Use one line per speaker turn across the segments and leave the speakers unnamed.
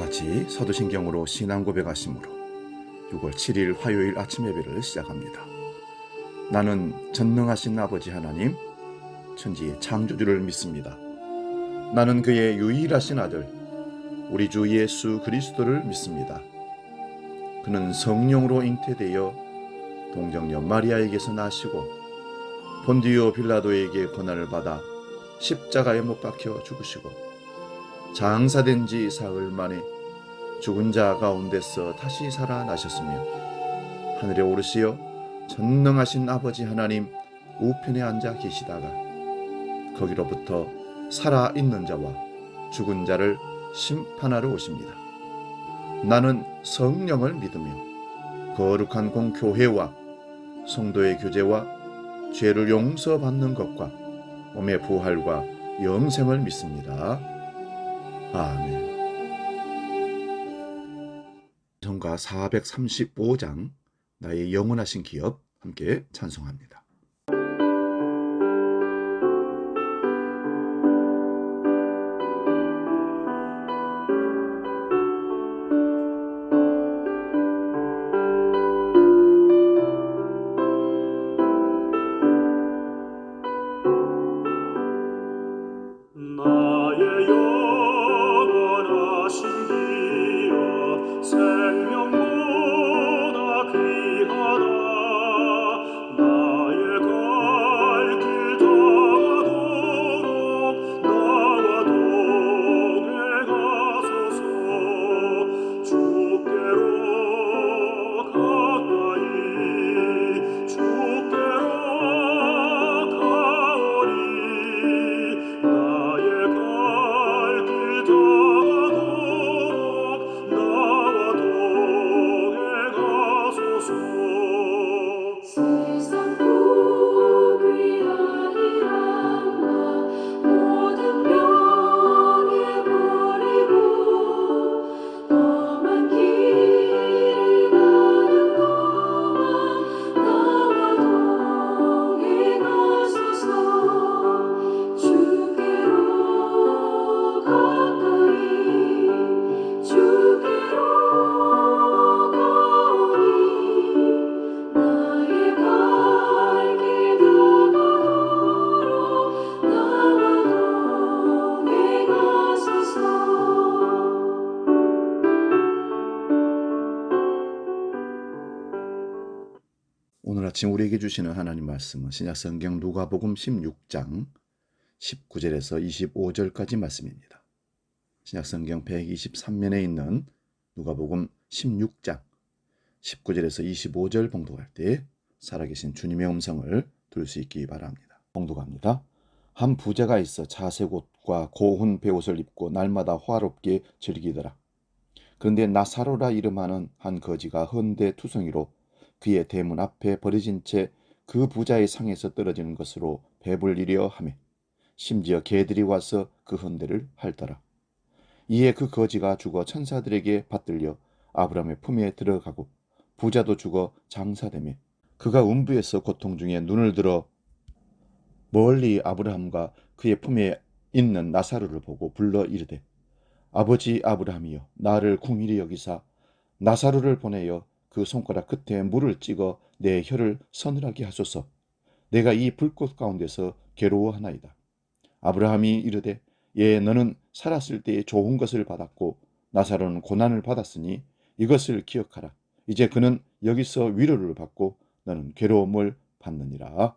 같이 서두신경으로 신앙 고백하심으로 6월 7일 화요일 아침 예배를 시작합니다. 나는 전능하신 아버지 하나님, 천지의 창조주를 믿습니다. 나는 그의 유일하신 아들, 우리 주 예수 그리스도를 믿습니다. 그는 성령으로 잉태되어 동정녀 마리아에게서 나시고 본디오 빌라도에게 고난을 받아 십자가에 못 박혀 죽으시고 장사된 지 사흘 만에 죽은 자 가운데서 다시 살아나셨으며 하늘에 오르시어 전능하신 아버지 하나님 우편에 앉아 계시다가 거기로부터 살아있는 자와 죽은 자를 심판하러 오십니다. 나는 성령을 믿으며 거룩한 공교회와 성도의 교제와 죄를 용서받는 것과 몸의 부활과 영생을 믿습니다. 아멘. 성가 435장 나의 영원하신 기업 함께 찬송합니다.
나의 영원하신 기업 생명보다 귀하다. 나의 갈 길 다가도록 나와 동행하소서. 주께로 가까이 주께로 가오리. 나의 갈 길 다가도록 나와 동행하소서.
세상 복이 아니라 모든 병에 버리고 험한 길을 가는 동안 나와 동행하소서. 주께로 가까이 주께로 가오니 나의 갈 길 다가도록 나와 동행하소서.
오늘 아침 우리에게 주시는 하나님 말씀은 신약성경 누가복음 16장 19절에서 25절까지 말씀입니다. 신약성경 123면에 있는 누가복음 16장 19절에서 25절 봉독할 때 살아계신 주님의 음성을 들을 수 있기 바랍니다. 봉독합니다. 한 부자가 있어 자색 옷과 고운 베옷을 입고 날마다 화롭게 즐기더라. 그런데 나사로라 이름하는 한 거지가 헌데 투성이로 그의 대문 앞에 버려진 채 그 부자의 상에서 떨어지는 것으로 배불리려 하며 심지어 개들이 와서 그 헌데를 핥더라. 이에 그 거지가 죽어 천사들에게 받들려 아브라함의 품에 들어가고 부자도 죽어 장사되며 그가 음부에서 고통 중에 눈을 들어 멀리 아브라함과 그의 품에 있는 나사로를 보고 불러 이르되 아버지 아브라함이여 나를 궁일히 여기사 나사로를 보내어 그 손가락 끝에 물을 찍어 내 혀를 서늘하게 하소서. 내가 이 불꽃 가운데서 괴로워하나이다. 아브라함이 이르되 예 너는 살았을 때에 좋은 것을 받았고 나사로는 고난을 받았으니 이것을 기억하라. 이제 그는 여기서 위로를 받고 너는 괴로움을 받느니라.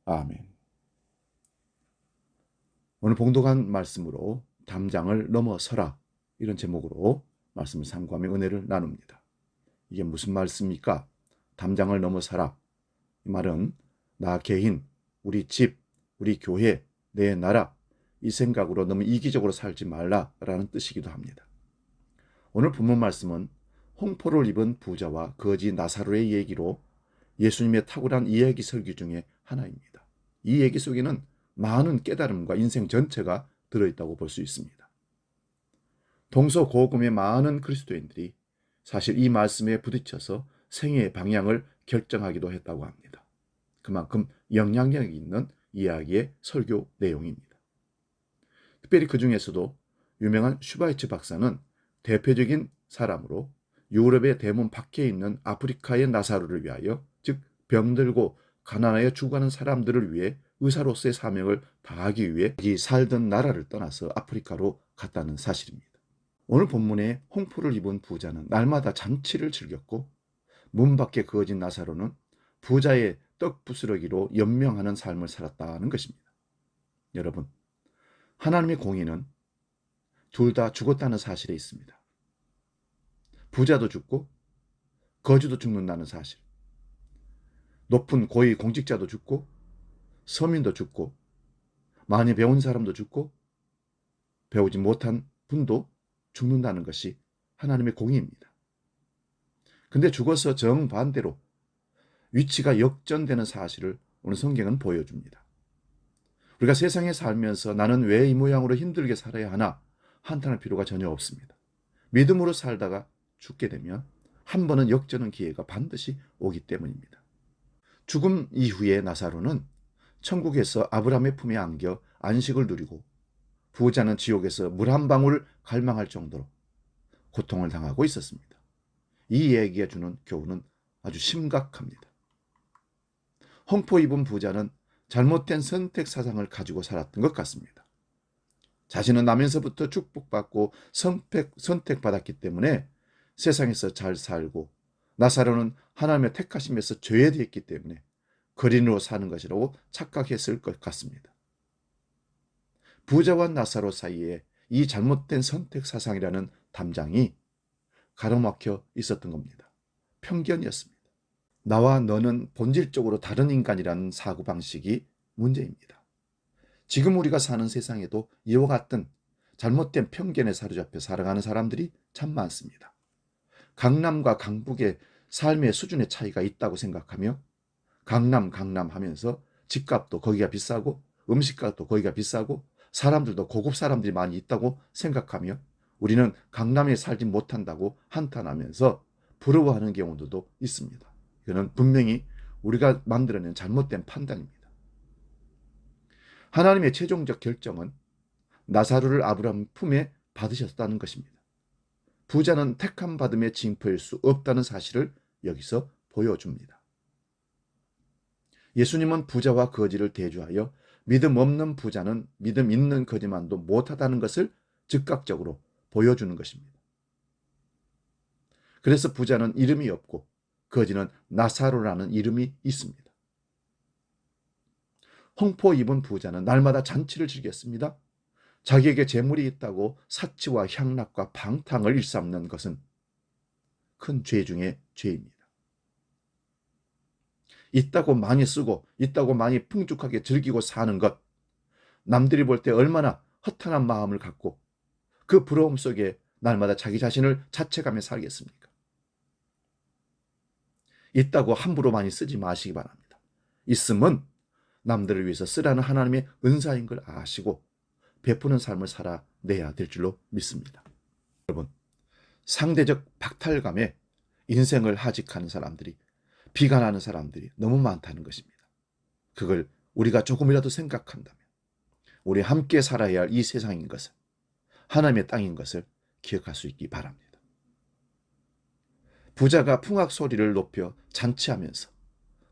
아멘. 오늘 봉독한 말씀으로 담장을 넘어서라 이런 제목으로 말씀을 삼고하며 은혜를 나눕니다. 이게 무슨 말씀입니까? 담장을 넘어서라. 이 말은 나 개인, 우리 집, 우리 교회, 내 나라 이 생각으로 너무 이기적으로 살지 말라라는 뜻이기도 합니다. 오늘 본문 말씀은 홍포를 입은 부자와 거지 나사로의 얘기로 예수님의 탁월한 이야기 설교 중에 하나입니다. 이 얘기 속에는 많은 깨달음과 인생 전체가 들어있다고 볼 수 있습니다. 동서고금의 많은 그리스도인들이 사실 이 말씀에 부딪혀서 생애의 방향을 결정하기도 했다고 합니다. 그만큼 영향력이 있는 이야기의 설교 내용입니다. 특별히 그 중에서도 유명한 슈바이츠 박사는 대표적인 사람으로 유럽의 대문 밖에 있는 아프리카의 나사로를 위하여, 즉 병들고 가난하여 죽어가는 사람들을 위해 의사로서의 사명을 다하기 위해 이 살던 나라를 떠나서 아프리카로 갔다는 사실입니다. 오늘 본문에 홍포를 입은 부자는 날마다 잔치를 즐겼고, 문 밖에 그어진 나사로는 부자의 떡 부스러기로 연명하는 삶을 살았다는 것입니다. 여러분, 하나님의 공의는 둘 다 죽었다는 사실에 있습니다. 부자도 죽고 거지도 죽는다는 사실, 높은 고위 공직자도 죽고 서민도 죽고 많이 배운 사람도 죽고 배우지 못한 분도 죽는다는 것이 하나님의 공의입니다. 근데 죽어서 정반대로 위치가 역전되는 사실을 오늘 성경은 보여줍니다. 우리가 세상에 살면서 나는 왜 이 모양으로 힘들게 살아야 하나 한탄할 필요가 전혀 없습니다. 믿음으로 살다가 죽게 되면 한 번은 역전의 기회가 반드시 오기 때문입니다. 죽음 이후에 나사로는 천국에서 아브라함의 품에 안겨 안식을 누리고, 부자는 지옥에서 물 한 방울 갈망할 정도로 고통을 당하고 있었습니다. 이 얘기가 주는 교훈은 아주 심각합니다. 홍포 입은 부자는 잘못된 선택 사상을 가지고 살았던 것 같습니다. 자신은 나면서부터 축복받고 선택받았기 때문에 세상에서 잘 살고, 나사로는 하나님의 택하심에서 죄되었기 때문에 거린으로 사는 것이라고 착각했을 것 같습니다. 부자와 나사로 사이에 이 잘못된 선택 사상이라는 담장이 가로막혀 있었던 겁니다. 편견이었습니다. 나와 너는 본질적으로 다른 인간이라는 사고방식이 문제입니다. 지금 우리가 사는 세상에도 이와 같은 잘못된 편견에 사로잡혀 살아가는 사람들이 참 많습니다. 강남과 강북의 삶의 수준의 차이가 있다고 생각하며 강남 하면서 집값도 거기가 비싸고 음식값도 거기가 비싸고 사람들도 고급 사람들이 많이 있다고 생각하며 우리는 강남에 살지 못한다고 한탄하면서 부러워하는 경우도 있습니다. 이거는 분명히 우리가 만들어낸 잘못된 판단입니다. 하나님의 최종적 결정은 나사로를 아브라함 품에 받으셨다는 것입니다. 부자는 택함 받음의 징표일 수 없다는 사실을 여기서 보여줍니다. 예수님은 부자와 거지를 대조하여 믿음 없는 부자는 믿음 있는 거지만도 못하다는 것을 즉각적으로 보여주는 것입니다. 그래서 부자는 이름이 없고 거지는 나사로라는 이름이 있습니다. 홍포 입은 부자는 날마다 잔치를 즐겼습니다. 자기에게 재물이 있다고 사치와 향락과 방탕을 일삼는 것은 큰 죄 중에 죄입니다. 있다고 많이 쓰고 있다고 많이 풍족하게 즐기고 사는 것, 남들이 볼 때 얼마나 허탄한 마음을 갖고 그 부러움 속에 날마다 자기 자신을 자책하며 살겠습니까? 있다고 함부로 많이 쓰지 마시기 바랍니다. 있음은 남들을 위해서 쓰라는 하나님의 은사인 걸 아시고 베푸는 삶을 살아내야 될 줄로 믿습니다. 여러분, 상대적 박탈감에 인생을 하직하는 사람들이, 비관하는 사람들이 너무 많다는 것입니다. 그걸 우리가 조금이라도 생각한다면 우리 함께 살아야 할 이 세상인 것을, 하나님의 땅인 것을 기억할 수 있기 바랍니다. 부자가 풍악 소리를 높여 잔치하면서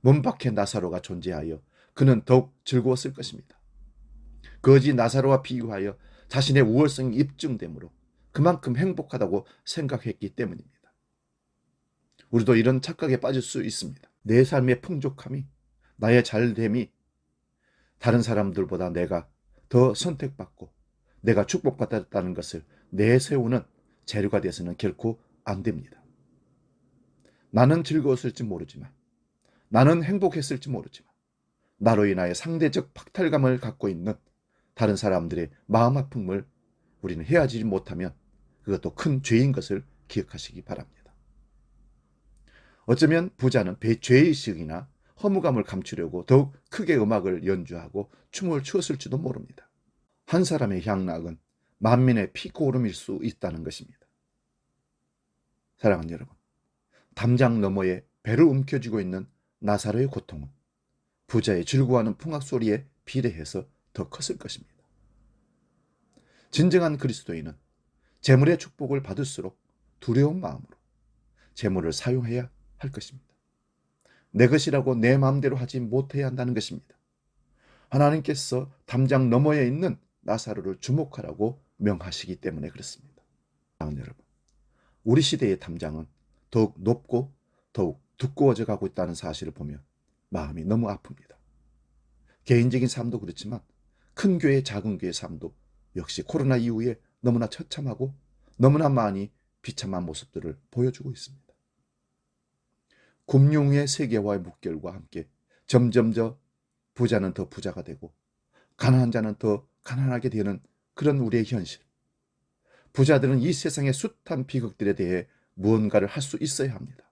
문 밖에 나사로가 존재하여 그는 더욱 즐거웠을 것입니다. 거지 나사로와 비유하여 자신의 우월성이 입증되므로 그만큼 행복하다고 생각했기 때문입니다. 우리도 이런 착각에 빠질 수 있습니다. 내 삶의 풍족함이, 나의 잘됨이 다른 사람들보다 내가 더 선택받고 내가 축복받았다는 것을 내세우는 재료가 되어서는 결코 안 됩니다. 나는 즐거웠을지 모르지만, 나는 행복했을지 모르지만 나로 인하여 상대적 박탈감을 갖고 있는 다른 사람들의 마음 아픔을 우리는 헤아리지 못하면 그것도 큰 죄인 것을 기억하시기 바랍니다. 어쩌면 부자는 죄의식이나 허무감을 감추려고 더욱 크게 음악을 연주하고 춤을 추었을지도 모릅니다. 한 사람의 향락은 만민의 피고름일 수 있다는 것입니다. 사랑하는 여러분, 담장 너머에 배를 움켜쥐고 있는 나사로의 고통은 부자의 즐거워하는 풍악 소리에 비례해서 더 컸을 것입니다. 진정한 그리스도인은 재물의 축복을 받을수록 두려운 마음으로 재물을 사용해야 할 것입니다. 내 것이라고 내 마음대로 하지 못해야 한다는 것입니다. 하나님께서 담장 너머에 있는 나사로를 주목하라고 명하시기 때문에 그렇습니다. 사랑하는 여러분, 우리 시대의 담장은 더욱 높고 더욱 두꺼워져 가고 있다는 사실을 보면 마음이 너무 아픕니다. 개인적인 삶도 그렇지만 큰 교회, 작은 교회 삶도 역시 코로나 이후에 너무나 처참하고 너무나 많이 비참한 모습들을 보여주고 있습니다. 금융의 세계화의 물결과 함께 점점 부자는 더 부자가 되고 가난한 자는 더 가난하게 되는 그런 우리의 현실. 부자들은 이 세상의 숱한 비극들에 대해 무언가를 할 수 있어야 합니다.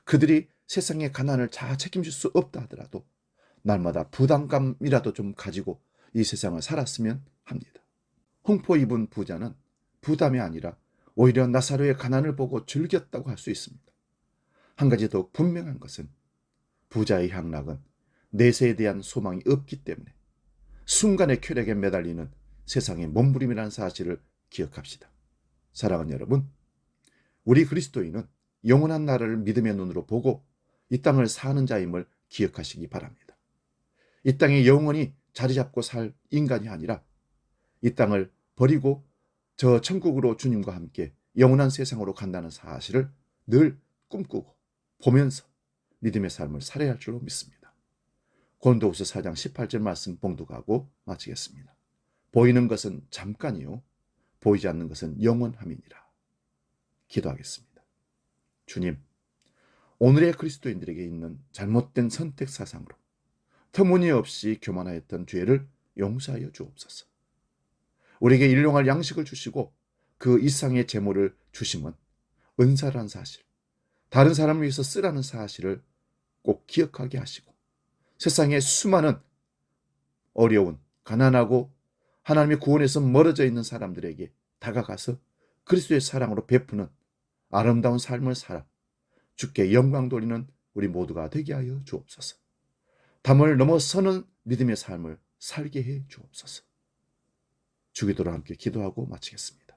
그들이 세상의 가난을 다 책임질 수 없다 하더라도 날마다 부담감이라도 좀 가지고 이 세상을 살았으면 합니다. 홍포 입은 부자는 부담이 아니라 오히려 나사로의 가난을 보고 즐겼다고 할 수 있습니다. 한 가지 더 분명한 것은 부자의 향락은 내세에 대한 소망이 없기 때문에 순간의 쾌락에 매달리는 세상의 몸부림이라는 사실을 기억합시다. 사랑하는 여러분, 우리 그리스도인은 영원한 나라를 믿음의 눈으로 보고 이 땅을 사는 자임을 기억하시기 바랍니다. 이 땅에 영원히 자리 잡고 살 인간이 아니라 이 땅을 버리고 저 천국으로 주님과 함께 영원한 세상으로 간다는 사실을 늘 꿈꾸고 보면서 믿음의 삶을 살아야 할 줄로 믿습니다. 고린도후서 4장 18절 말씀 봉독하고 마치겠습니다. 보이는 것은 잠깐이요 보이지 않는 것은 영원함이니라. 기도하겠습니다. 주님, 오늘의 그리스도인들에게 있는 잘못된 선택 사상으로 터무니없이 교만하였던 죄를 용서하여 주옵소서. 우리에게 일용할 양식을 주시고 그 이상의 재물을 주심은 은사라는 사실, 다른 사람을 위해서 쓰라는 사실을 꼭 기억하게 하시고 세상의 수많은 어려운, 가난하고 하나님의 구원에서 멀어져 있는 사람들에게 다가가서 그리스도의 사랑으로 베푸는 아름다운 삶을 살아 주께 영광 돌리는 우리 모두가 되게 하여 주옵소서. 담을 넘어서는 믿음의 삶을 살게 해 주옵소서. 주기도로 함께 기도하고 마치겠습니다.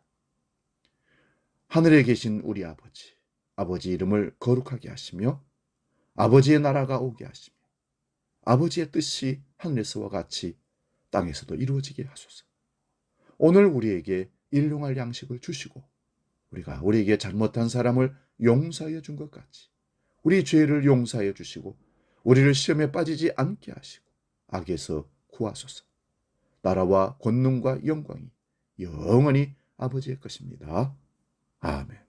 하늘에 계신 우리 아버지, 아버지 이름을 거룩하게 하시며 아버지의 나라가 오게 하시며 아버지의 뜻이 하늘에서와 같이 땅에서도 이루어지게 하소서. 오늘 우리에게 일용할 양식을 주시고 우리가 우리에게 잘못한 사람을 용서하여 준 것 같이 우리 죄를 용서하여 주시고 우리를 시험에 빠지지 않게 하시고 악에서 구하소서. 나라와 권능과 영광이 영원히 아버지의 것입니다. 아멘.